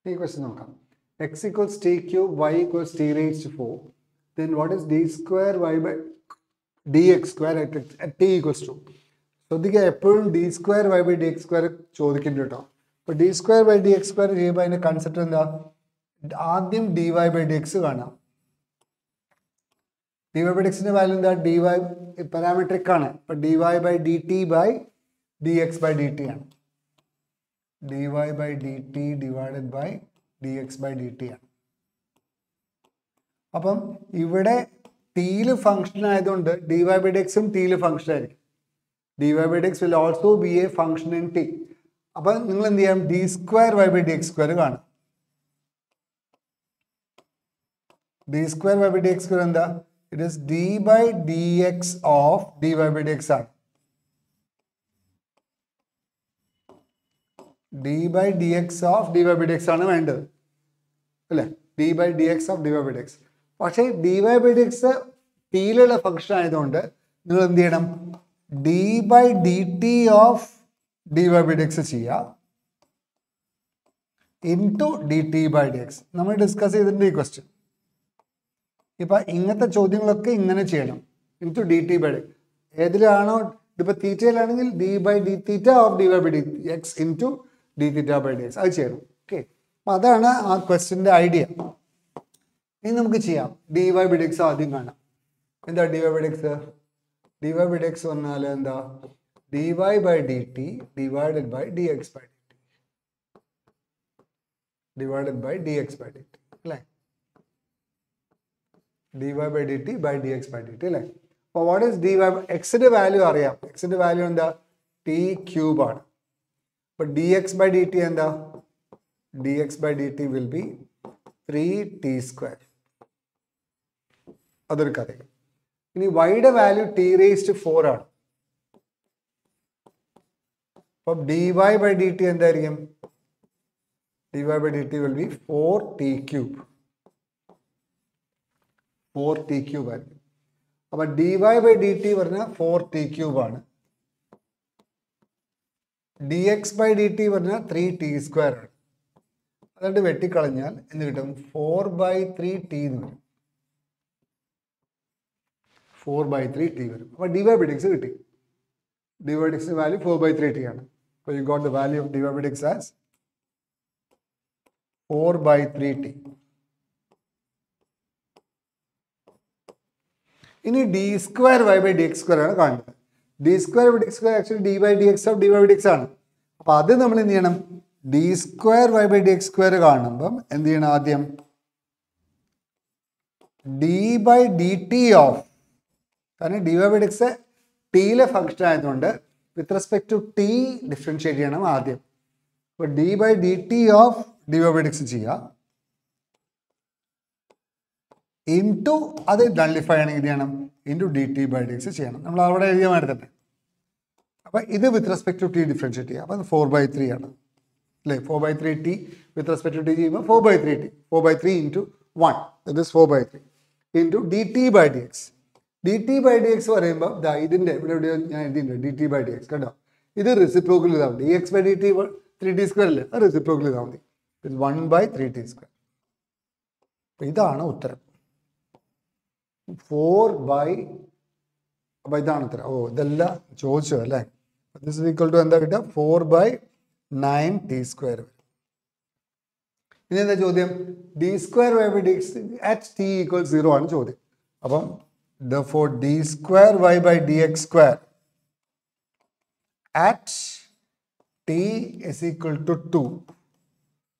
ഈ ക്വസ്റ്റ്യൻ നോക്കാം. x equals t cube, y equals t raised to 4. Then what is d square y by dx square at t equals to? ശ്രദ്ധിക്കുക, എപ്പോഴും D square Y by D X square ചോദിക്കുന്നുണ്ട് കേട്ടോ. അപ്പോൾ D square by D X square ചെയ്യുമ്പോൾ അതിൻ്റെ concept എന്താ? ആദ്യം D Y by D X കാണാം. ഡി വൈ ബൈ ഡി എക്സിൻ്റെ വാല്യൂ എന്താ? ഡി വൈ പാരാമെട്രിക് ആണ്. അപ്പോൾ D Y by D T by D X by D T ആണ്. D Y by D T divided by D X by D T ആണ്. അപ്പം ഇവിടെ ടിയിൽ function ആയതുകൊണ്ട് ഡി വൈ ബൈ ഡി എക്സും ടിയിൽ ഫംഗ്ഷൻ ആയിരിക്കും. D Y by D X will also be a function in T. അപ്പം നിങ്ങൾ എന്ത് ചെയ്യാം? D square Y by D X square കാണും. D square Y by D X square എന്താ? It is D by D X of D Y by D X ആണ്. D by D X of D Y by D X ആണ് വേണ്ടത് അല്ലേ? D by D X of D Y by D X. പക്ഷേ D Y by D X ടിയിലുള്ള function ആയതുകൊണ്ട് നിങ്ങൾ എന്ത് ചെയ്യണം? D by D T of D Y by D X ചെയ്യുക into D T by D X. നമ്മൾ discuss ചെയ്തിട്ടുണ്ട് ഈ ക്വസ്റ്റ്യൻ. ഇപ്പം ഇങ്ങനത്തെ ചോദ്യങ്ങളൊക്കെ ഇങ്ങനെ ചെയ്യണം. Into D T by D X. ഏതിലാണോ ഇതിപ്പോൾ തീറ്റയിലാണെങ്കിൽ D by D theta of D Y by D X into D theta by D X അത് ചെയ്യണം. ഓക്കെ, അപ്പം അതാണ് ആ ക്വസ്റ്റ്യൻ്റെ ഐഡിയ. ഇനി നമുക്ക് ചെയ്യാം. D Y by D X ആദ്യം കാണാം. എന്താ D Y by D X? D Y by D X പറഞ്ഞാൽ എന്താ? D Y by D T divided by D X by D T divided by D X by D T അല്ലേ? D Y by D T by D X by D T അല്ലേ? അപ്പോൾ what is D Y? എക്സിൻ്റെ value അറിയാം. എക്സിൻ്റെ value എന്താ? T cube ആണ്. അപ്പോൾ d X by D t എന്താ? D X by D t will be 3t square. അതൊരു കഥ. ഇനി വൈയുടെ വാല്യൂ ടി റേസ്ഡ് 4 ആണ്. അപ്പം d Y by D t എന്തായിരിക്കും? D Y by D t will be 4t cube. 4t cube ആയിരിക്കും. അപ്പം d Y by D t പറഞ്ഞാൽ 4t ക്യൂബ് ആണ്. D X by D t പറഞ്ഞാൽ 3t square ആണ്. അതുകൊണ്ട് വെട്ടിക്കളഞ്ഞാൽ എന്ത് കിട്ടും? 4/3t എന്ന് വരും. 4/3t വരും. അപ്പോൾ D Y by D x കിട്ടി. ഡി വൈ ബൈ ഡി എക്സിന്റെ വാല്യൂ 4/3t ആണ്. അപ്പോൾ you got the value of D Y by D x as 4/3t. ഇനി d square Y by D X square ആണ് കാണുന്നത്. D square by D X square actually d by D X of D Y by D X ആണ്. അപ്പോൾ അത് നമ്മൾ എന്ത് ചെയ്യണം? D square Y by D X square കാണുമ്പം എന്ത് ചെയ്യണം? ആദ്യം d by D T of, കാരണം d Y by D x ടിയിലെ ഫംഗ്ഷൻ ആയതുകൊണ്ട് with respect to t differentiate ചെയ്യണം ആദ്യം. അപ്പോൾ d by D T of D Y by D X ചെയ്യുക ഇൻറ്റു അത് നള്ളിഫൈ ആണെങ്കിൽ ചെയ്യണം into D T by D x ചെയ്യണം. നമ്മൾ അവിടെ എഴുതിയ മാതിരി തന്നെ. അപ്പം ഇത് with respect to t differentiate ചെയ്യുക. അപ്പം അത് 4/3 ആണ് അല്ലേ? 4/3t with respect to T ചെയ്യുമ്പോൾ 4/3t. 4/3 into 1 that is 4/3 into D T by D X. D T by D x പറയുമ്പോൾ ഇതിൻ്റെ ഇവിടെ എവിടെയോ ഞാൻ എഴുതിയിട്ടുണ്ട് d T by D x കേട്ടോ. ഇത് റെസിപ്രോക്കൽ ചെയ്താൽ മതി. D X by D t 3t square അല്ലേ? അത് റെസിപ്രോക്കൽ ചെയ്താൽ മതി. It 1/3t square. അപ്പം ഇതാണ് ഉത്തരം. 4/, അപ്പം ഇതാണ് ഉത്തരം. ഓ, ഇതെല്ലാം ചോദിച്ചു അല്ലേ? ദിസ് ഇസ് ഈക്വൽ ടു എന്താ കിട്ടുക? 4/9t സ്ക്വയർ വരും. ഇനി എന്താ ചോദ്യം? D square Y by D x at t equal 0 ആണ് ചോദ്യം. അപ്പം therefore d square y by dx square at t is equal to 2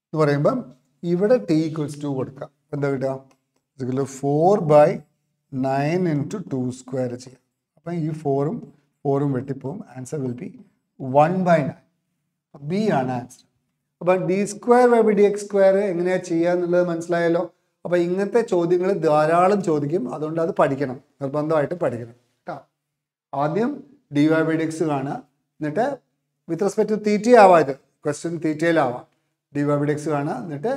എന്ന് പറയുമ്പം ഇവിടെ t equals 2 കൊടുക്കാം. എന്താ കിട്ടുക? 4/9 ഇൻറ്റു 2 സ്ക്വയർ ചെയ്യാം. അപ്പം ഈ 4ഉം വെട്ടിപ്പോവും. Answer will be 1/9. ബി ആണ് ആൻസർ. അപ്പം d square Y by D X square എങ്ങനെയാണ് ചെയ്യുക എന്നുള്ളത് മനസ്സിലായല്ലോ. അപ്പോൾ ഇങ്ങനത്തെ ചോദ്യങ്ങൾ ധാരാളം ചോദിക്കും. അതുകൊണ്ട് അത് പഠിക്കണം, നിർബന്ധമായിട്ട് പഠിക്കണം കേട്ടോ. ആദ്യം D Y by D x കാണുക. എന്നിട്ട് വിത്ത് റെസ്പെക്ട് ടു തീറ്റ ആവാം, ഇത് ക്വസ്റ്റ്യൻ തീറ്റയിലാവാം. D Y by D x കാണുക. എന്നിട്ട്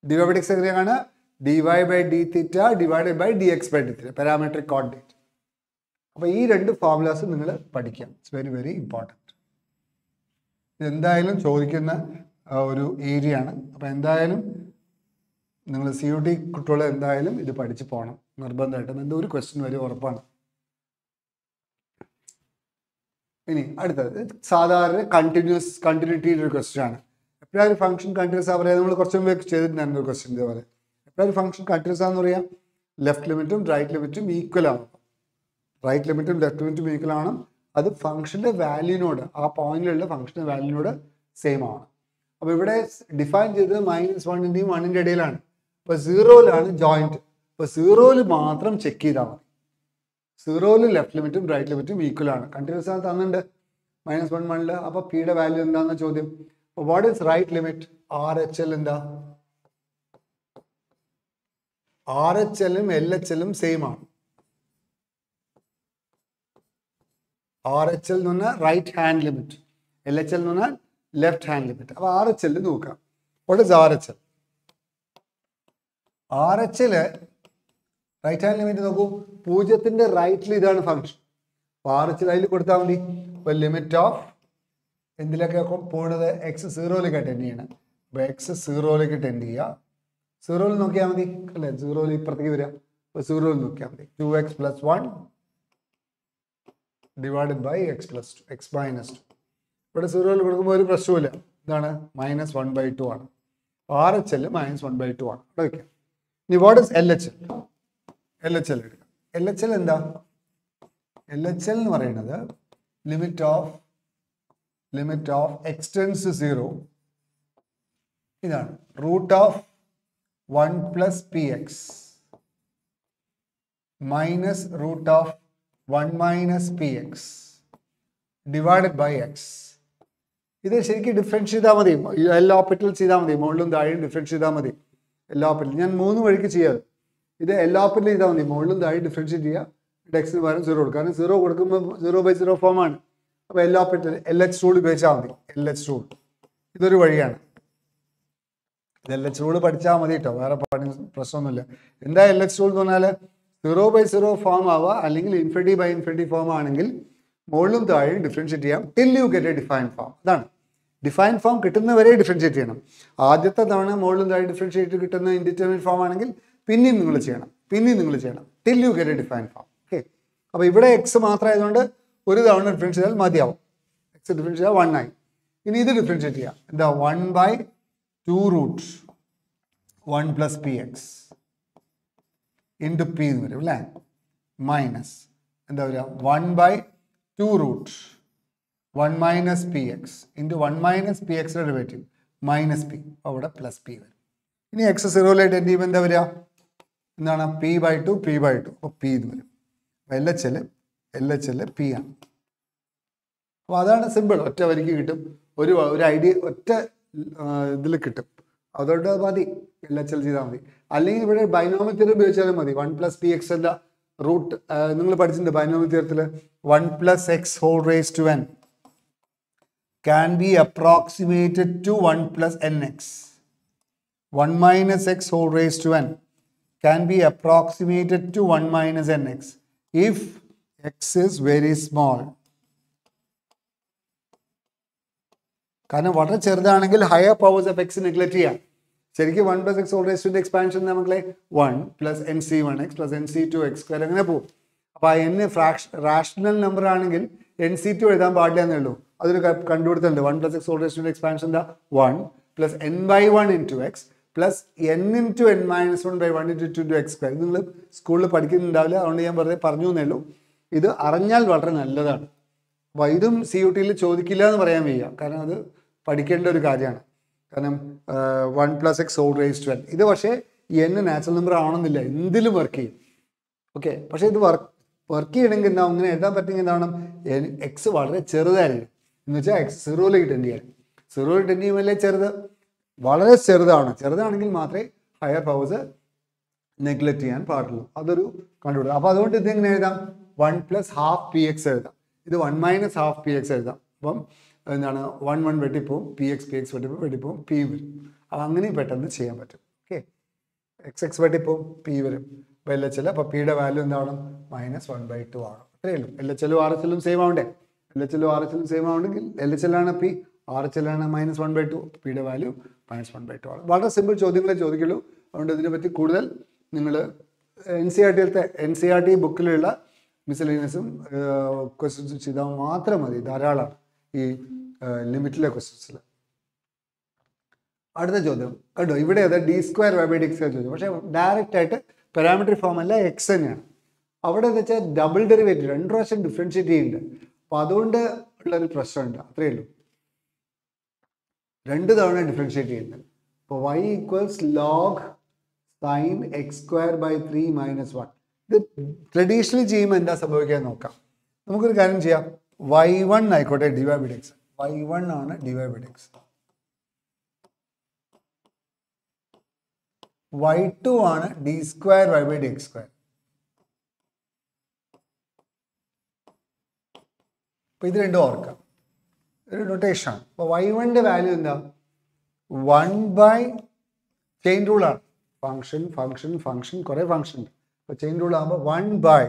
d Y by D x എങ്ങനെയാണ് കാണുക? D Y by D theta divided by D X by D theta parametric coordinate. അപ്പോൾ ഈ രണ്ട് ഫോർമുലാസ് നിങ്ങൾ പഠിക്കാം. It's very very important. ഇതെന്തായാലും ചോദിക്കുന്ന ഒരു ഏരിയ ആണ്. അപ്പോൾ എന്തായാലും നിങ്ങൾ CUT കുട്ടികൾ എന്തായാലും ഇത് പഠിച്ച് പോകണം നിർബന്ധമായിട്ടും. എന്തോ ഒരു ക്വസ്റ്റ്യൻ വരെ ഉറപ്പാണ്. ഇനി അടുത്തത് സാധാരണ കണ്ടിന്യൂറ്റിയുടെ ഒരു ക്വസ്റ്റ്യൻ ആണ്. എപ്പോഴാണ് ഒരു ഫംഗ്ഷൻ കണ്ടിന്യൂസ് പറയാം? നമ്മൾ കുറച്ച് മുമ്പ് ചെയ്തിട്ടുണ്ടായിരുന്നു ഒരു ക്വസ്റ്റ്യൻ ഇതേപോലെ. എപ്പോഴാണ് ഒരു ഫംഗ്ഷൻ കണ്ടിന്യൂസ് ആണെന്ന് പറയാം? ലെഫ്റ്റ് ലിമിറ്റും റൈറ്റ് ലിമിറ്റും ഈക്വൽ ആണ്. റൈറ്റ് ലിമിറ്റും ലെഫ്റ്റ് ലിമിറ്റും ഈക്വൽ ആണ്. അത് ഫംഗ്ഷൻ്റെ വാല്യൂവിനോട്, ആ പോയിന്റിലുള്ള ഫംഗ്ഷൻ്റെ വാല്യൂവിനോട് സെയിം ആണ്. അപ്പോൾ ഇവിടെ ഡിഫൈൻ ചെയ്തത് -1ൻ്റെയും 1ൻ്റെ ഇടയിലാണ്. അപ്പോൾ 0യിലാണ് ജോയിൻറ്റ്. അപ്പോൾ 0യിൽ മാത്രം ചെക്ക് ചെയ്താൽ മതി. 0യിൽ ലെഫ്റ്റ് ലിമിറ്റും റൈറ്റ് ലിമിറ്റും ഈക്വൽ ആണ്. കണ്ടിന്യൂസ് ആണ് തന്നിട്ടുണ്ട് -1 1. അപ്പോൾ പിയുടെ വാല്യൂ എന്താണെന്ന ചോദ്യം. അപ്പോൾ what is right limit? RHL എന്താ? RHLും LHLും സെയിം ആണ്. RHL എന്ന് പറഞ്ഞാൽ റൈറ്റ് ഹാൻഡ് ലിമിറ്റ്, LHL എന്ന് പറഞ്ഞാൽ ലെഫ്റ്റ് ഹാൻഡ് ലിമിറ്റ്. അപ്പോൾ RHL നോക്കാം. What is RHL? RHL right hand limit നോക്കൂ. 0ൻ്റെ റൈറ്റിൽ ഇതാണ് ഫംഗ്ഷൻ. അപ്പോൾ RHL അതിൽ കൊടുത്താൽ മതി. അപ്പോൾ ലിമിറ്റ് ഓഫ് എന്തിലൊക്കെ പോകുന്നത്? x 0യിലേക്ക് ടെൻഡ് ചെയ്യണം. അപ്പോൾ x 0യിലേക്ക് ടെൻഡ് ചെയ്യുക. 0യിൽ നോക്കിയാൽ മതി അല്ലേ? 0യിൽ ഇപ്പുറത്തേക്ക് വരിക. അപ്പോൾ 0യിൽ നോക്കിയാൽ മതി. 2x + 1 divided by x + 2 x - 2. ഇവിടെ 0യിൽ കൊടുക്കുമ്പോൾ ഒരു പ്രശ്നമില്ല. ഇതാണ് -1/2 ആണ്. RHL -1/2 ആണ്. ഓക്കെ. ഇനി വാട്ട് ഈസ് LHL? LHL എടുക്കാം. LHL എന്താ? LHL എന്ന് പറയുന്നത് ലിമിറ്റ് ഓഫ് x → 0 ഇതാണ് √1 + px minus √1 - px divided by x. ഇത് ശരിക്കും ഡിഫറൻഷ്യേറ്റ് ചെയ്താൽ മതി. എല്ലാ ഓപ്പറേറ്ററിൽ ചെയ്താൽ മതി. മുകളിലും താഴെയും ഡിഫറൻഷ്യേറ്റ് ചെയ്താൽ മതി. എല്ലാ ഓപ്പറേറ്ററിൽ ഞാൻ 3 വഴിക്ക് ചെയ്യാം. ഇത് എല്ലാ ഓപ്പറേറ്ററിലും ചെയ്താൽ മതി. മുകളിലും താഴെയും ഡിഫറൻഷ്യേറ്റ് ചെയ്യുക. എക്സിന് പകരം 0 കൊടുക്കുക. കാരണം 0 കൊടുക്കുമ്പോൾ 0/0 ഫോമാണ്. അപ്പോൾ എല്ലാ ഓപ്പറേറ്റർ LH റൂൾ ഉപയോഗിച്ചാൽ മതി. LH റൂൾ ഇതൊരു വഴിയാണ്. LH റൂൾ പഠിച്ചാൽ മതി കേട്ടോ. വേറെ പ്രശ്നമൊന്നുമില്ല. എന്താ LH റൂൾ എന്ന് പറഞ്ഞാൽ 0/0 ഫോം ആവുക, അല്ലെങ്കിൽ ∞/∞ ഫോം ആണെങ്കിൽ മുകളിലും താഴെയും ഡിഫറൻഷ്യേറ്റ് ചെയ്യാം till you get A defined form. അതാണ് ഡിഫൈൻഡ് ഫോം കിട്ടുന്നവരെ ഡിഫറൻഷ്യേറ്റ് ചെയ്യണം. ആദ്യത്തെ തവണ മുകളിലും താഴെ ഡിഫറൻഷ്യേറ്റ് കിട്ടുന്ന ഇൻഡിറ്റർമിനേറ്റ് ഫോം ആണെങ്കിൽ പിന്നെയും നിങ്ങൾ ചെയ്യണം till you get A defined form. Okay. അപ്പോൾ ഇവിടെ x മാത്രമായതുകൊണ്ട് ഒരു തവണ ഡിഫറൻഷ്യേറ്റ് ചെയ്താൽ മതിയാവും. x ഡിഫറൻഷ്യേറ്റ് ചെയ്താൽ 1 ആയി. ഇനി ഇത് ഡിഫറൻഷ്യേറ്റ് ചെയ്യാം. എന്താ? 1/2√1 + px ഇൻറ്റു p എന്ന് വരും അല്ലേ? മൈനസ് എന്താ വരിക? 1/2√1 - px into 1 - px derivative -p. അവിടെ +p വരും. ഇനി x 0യിലായിട്ട് എന്ത് ചെയ്യുമ്പോൾ എന്താ വരിക? എന്താണ്? p/2 അപ്പോൾ p എന്ന് വരും. LHL p ആണ്. അപ്പോൾ അതാണ് സിമ്പിൾ. ഒറ്റ വരിക്ക് കിട്ടും. ഒരു ഐഡിയ ഒറ്റ ഇതിൽ കിട്ടും. അതുകൊണ്ട് മതി LHL ചെയ്താൽ മതി. അല്ലെങ്കിൽ ഇവിടെ ബൈനോമിയൽ തിയറി ഉപയോഗിച്ചാലും മതി. 1 + px അല്ല റൂട്ട് നിങ്ങൾ പഠിച്ചിട്ടുണ്ട് binomial തിയറത്തിൽ. 1 + x whole raised to n can be approximated to 1 + nx. 1 - x whole raised to n can be approximated to 1 - nx if x is very small. കാരണം വളരെ ചെറുതാണെങ്കിൽ higher powers of X neglect ചെയ്യാം. ശരിക്കും 1 + x whole raised to n expansion നമ്മളെ 1 + nc1x + nc2x² അങ്ങനെ പോകും. അപ്പോൾ ആ n റാഷണൽ നമ്പർ ആണെങ്കിൽ nc2 എഴുതാൻ പാടില്ല എന്നേ ഉള്ളൂ. അതൊരു കണ്ടുപിടുത്തുണ്ട്. 1 + x whole raised to n expansion എന്താ? 1 + n/1 × x + n × n-1/1 × 2x². നിങ്ങൾ സ്കൂളിൽ പഠിക്കുന്നുണ്ടാവില്ല, അതുകൊണ്ട് ഞാൻ വെറുതെ പറഞ്ഞു എന്നേ ഉള്ളൂ. ഇത് അറിഞ്ഞാൽ വളരെ നല്ലതാണ്. അപ്പോൾ ഇതും CUT-യിൽ ചോദിക്കില്ല എന്ന് പറയാൻ വയ്യ. കാരണം അത് പഠിക്കേണ്ട ഒരു കാര്യമാണ്. കാരണം 1 + x whole raised to n ഇത് പക്ഷേ n നാച്ചുറൽ നമ്പർ ആവണമെന്നില്ല, എന്തിലും വർക്ക് ചെയ്യും. ഓക്കെ. പക്ഷേ ഇത് വർക്ക് ചെയ്യണമെങ്കിൽ എന്താ അങ്ങനെ എഴുതാൻ പറ്റുമെങ്കിൽ എന്താണ്? x വളരെ ചെറുതായിരിക്കും. എന്ന് വെച്ചാൽ x 0യിലേക്ക് ടെൻഡ് ചെയ്യണം. 0യിൽ ടെൻഡ് ചെയ്യുമ്പോഴല്ലേ ചെറുത്, വളരെ ചെറുതാണെങ്കിൽ മാത്രമേ ഹയർ പവേഴ്സ് നെഗ്ലക്ട് ചെയ്യാൻ പാടുള്ളൂ. അതൊരു കണ്ടുപിടുത്തം. അപ്പോൾ അതുകൊണ്ട് ഇതെങ്ങനെ എഴുതാം? 1 + ½ px എഴുതാം. ഇത് 1 - ½ px എഴുതാം. അപ്പം എന്താണ്? 1 വെട്ടിപ്പോവും, px വെട്ടിപ്പോവും, p വരും. അപ്പം അങ്ങനെ പെട്ടെന്ന് ചെയ്യാൻ പറ്റും. ഓക്കെ. x വെട്ടിപ്പോവും, p വരും. അപ്പോൾ LHL അപ്പോൾ പിയുടെ വാല്യൂ എന്താവണം? -1/2 ആണ്. അത്രയേ ഉള്ളൂ. LHL RHL സെയിം ആവണ്ടേ? LHL RHL സെയിം ആവണമെങ്കിൽ LHL ആണ് p, ആർ എച്ച് എൽ ആണ് -1/2, പിയുടെ വാല്യൂ -1/2 ആണ്. വളരെ സിമ്പിൾ ചോദ്യങ്ങളെ ചോദിക്കുള്ളൂ. അതുകൊണ്ട് ഇതിനെപ്പറ്റി കൂടുതൽ നിങ്ങൾ NCERT ബുക്കിലുള്ള മിസലേനിയസും ക്വസ്റ്റ്യൻസ് ചെയ്താൽ മാത്രം മതി, ധാരാളമാണ് ഈ ലിമിറ്റിലെ ക്വസ്റ്റ്യൻസിൽ. അടുത്ത ചോദ്യം കേട്ടോ, ഇവിടെ അത് d²/dx ചോദ്യം. പക്ഷേ ഡയറക്റ്റ് ആയിട്ട് പാരാമട്രിക് ഫോം അല്ല, എക്സ് തന്നെയാണ്. അവിടെ എന്ന് വെച്ചാൽ ഡബിൾ ഡെറിവേറ്റീവ് 2 പ്രാവശ്യം ഡിഫറൻഷ്യേറ്റ് ചെയ്യുന്നുണ്ട്. അപ്പോൾ അതുകൊണ്ട് ഉള്ളൊരു പ്രശ്നമുണ്ട്, അത്രയേ ഉള്ളൂ. 2 തവണ ഡിഫറൻഷ്യേറ്റ് ചെയ്യുന്നുണ്ട്. അപ്പോൾ y = log sin x²/3 - 1. ഇത് ട്രഡീഷണലി ചെയ്യുമ്പോൾ എന്താ സംഭവിക്കാൻ നോക്കാം. നമുക്കൊരു കാര്യം ചെയ്യാം, y1 ആയിക്കോട്ടെ dy/dx. y1 ആണ് dy/dx. y2 ആണ് d²/dx². അപ്പോൾ ഇത് രണ്ടും ഓർക്കാം, ഒരു നൊട്ടേഷനാണ്. അപ്പോൾ y1ന്റെ വാല്യൂ എന്താ? 1/ ചെയിൻ റൂളാണ്. ഫംഗ്ഷൻ കുറേ ഫംഗ്ഷൻ ഉണ്ട്. അപ്പോൾ ചെയിൻ റൂൾ ആകുമ്പോൾ 1/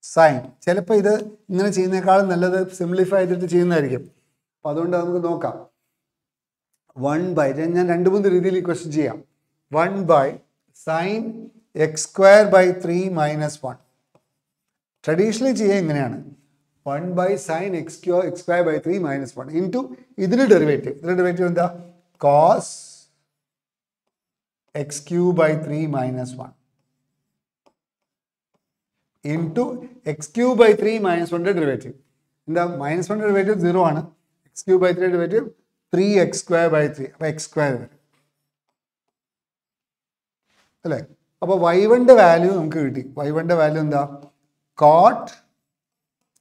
സൈൻ. ചിലപ്പോൾ ഇത് ഇങ്ങനെ ചെയ്യുന്നതിനേക്കാളും നല്ലത് സിംപ്ലിഫൈ ചെയ്തിട്ട് ചെയ്യുന്നതായിരിക്കും. അപ്പോൾ അതുകൊണ്ട് നമുക്ക് നോക്കാം. 1/ ഞാൻ 2-3 രീതിയിൽ ഈ ക്വസ്റ്റ്യൻ ചെയ്യാം. 1/ sin x²/3 - 1. ട്രഡീഷണലി ചെയ്യുക ഇങ്ങനെയാണ്, 1/ sin x²/3 - 1 ഇൻറ്റു ഇതിൻ്റെ ഡെറിവേറ്റീവ്. ഇതിൻ്റെ ഡെറിവേറ്റീവ് എന്താ? cos x³/3 - 1 ഇൻറ്റു x³/3 - 1ന്റെ ഡെറിവേറ്റീവ് എന്താ? -1 ഡെറിവേറ്റീവ് 0 ആണ്. x³/3 derivative 3x²/3. അപ്പോൾ x² വരും അല്ലേ? അപ്പോൾ y1ന്റെ വാല്യൂ നമുക്ക് കിട്ടി. y1ന്റെ വാല്യൂ എന്താ? cot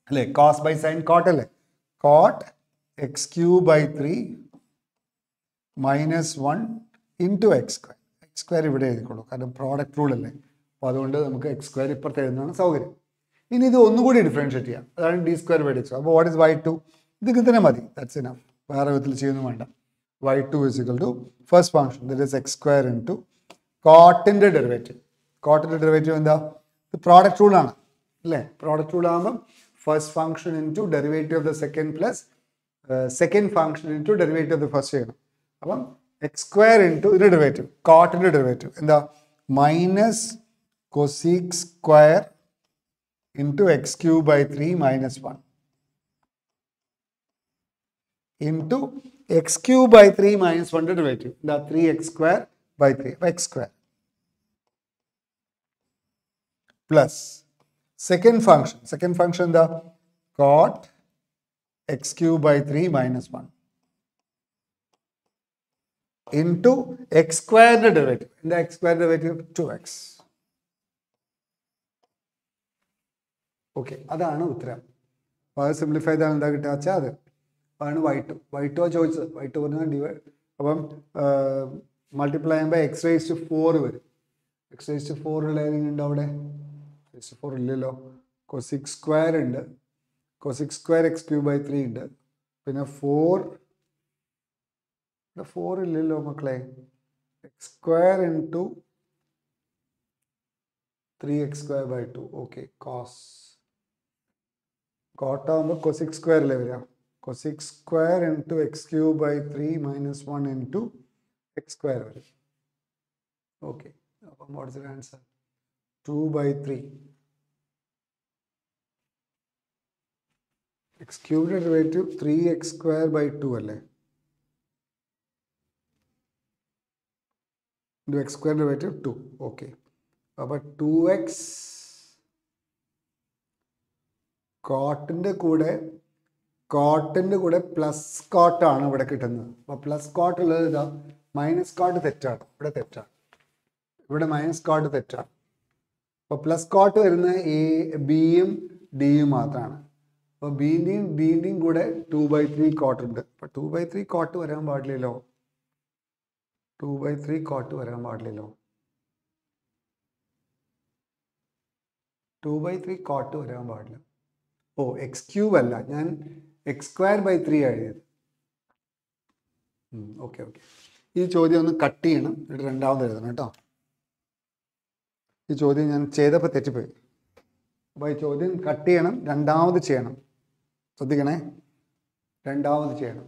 അല്ലേ, cos by sin cot അല്ലേ, cot x³/3 - 1 into x². x² ഇവിടെ എഴുതിക്കോളൂ, കാരണം പ്രോഡക്റ്റ് റൂൾ അല്ലേ. അപ്പോൾ അതുകൊണ്ട് നമുക്ക് x² ഇപ്പുറത്ത് എഴുതുന്നതാണ് സൗകര്യം. ഇനി ഇത് ഒന്നുകൂടി ഡിഫറൻഷ്യേറ്റ് ചെയ്യാം, അതാണ് d²/dx. അപ്പോൾ വാട്ട് ഇസ് y2? ഇതിങ്ങനെ തന്നെ മതി, ദാറ്റ്സ് ഇനഫ്. വേറെ വിധത്തിൽ ചെയ്യുന്നു വേണ്ട. y2 = first function that is x² into കോട്ടിൻ്റെ ഡെറിവേറ്റീവ്. കോട്ടിൻ്റെ ഡെറിവേറ്റീവ് എന്താ? ഇത് പ്രോഡക്റ്റ് റൂളാണ് അല്ലേ. പ്രോഡക്റ്റ് റൂൾ ആകുമ്പം first function into derivative of the second plus second function into derivative of the first ചെയ്യണം. അപ്പം x² ഇൻറ്റു ഇതിൻ്റെ ഡെറിവേറ്റീവ്, കോട്ടിൻ്റെ ഡെറിവേറ്റീവ് എന്താ? -cosec² into x³/3 - 1 into x³/3 - 1ന്റെ ഡെറിവേറ്റീവ് എന്താ? 3x²/3 x² plus second function എന്താ? cot x³/3 - 1 into x² derivative എന്താ? x² derivative 2x. Okay, അതാണ് ഉത്തരം. അപ്പോൾ അത് സിംപ്ലിഫൈ ചെയ്താൽ എന്താ കിട്ടുക വെച്ചാൽ അത് അതാണ് y2 ചോദിച്ചത്. y2 പറഞ്ഞാൽ ഡിവൈഡ്, അപ്പം മൾട്ടിപ്ലൈ ചെയ്യുമ്പോൾ x⁴ വരും. x⁴ ഉള്ള ഏതെങ്കിലും ഉണ്ടോ അവിടെ? x⁴ ഇല്ലല്ലോ. cosec² ഉണ്ട്, cosec² x³/3 ഉണ്ട്, പിന്നെ 4 ഇല്ലല്ലോ മക്കളെ. x² into 3x²/2. Okay, cot ആകുമ്പോൾ cosec² അല്ലേ വരിക. cosec² into x³/3 - 1 into x² വരും. ഓക്കെ, അപ്പം what is the answer? 2/3. x³ derivative 3x²/2 അല്ലേ, ഇൻറ്റു x² ഡെറിവേറ്റീവ് 2. ഓക്കെ, അപ്പോൾ 2x കോട്ടിൻ്റെ കൂടെ പ്ലസ് കോട്ടാണ് ഇവിടെ കിട്ടുന്നത്. അപ്പോൾ പ്ലസ് കോട്ട് ഉള്ളത് ഇതാ, മൈനസ് കോട്ട് തെറ്റാണ്, ഇവിടെ തെറ്റാണ്, ഇവിടെ മൈനസ് കോട്ട് തെറ്റാണ്. അപ്പോൾ പ്ലസ് കോട്ട് വരുന്ന ബിയും ഡിയും മാത്രമാണ്. അപ്പോൾ ബിൻ്റെയും കൂടെ 2/3 കോട്ട് ഉണ്ട്. അപ്പോൾ 2/3 കോട്ട് വരാൻ പാടില്ലല്ലോ. 2/3 കോട്ട് വരാൻ പാടില്ലല്ലോ. 2/3 കോട്ട് വരാൻ പാടില്ല. ഓ, x³ അല്ല, ഞാൻ x²/3 എഴുതിയത്. ഓക്കെ. ഈ ചോദ്യം ഒന്ന് കട്ട് ചെയ്യണം, എന്നിട്ട് രണ്ടാമത് എഴുതണം കേട്ടോ. ഈ ചോദ്യം ഞാൻ ചെയ്തപ്പോൾ തെറ്റിപ്പോയി. അപ്പോൾ ഈ ചോദ്യം കട്ട് ചെയ്യണം, രണ്ടാമത് ചെയ്യണം. ശ്രദ്ധിക്കണേ, രണ്ടാമത് ചെയ്യണം.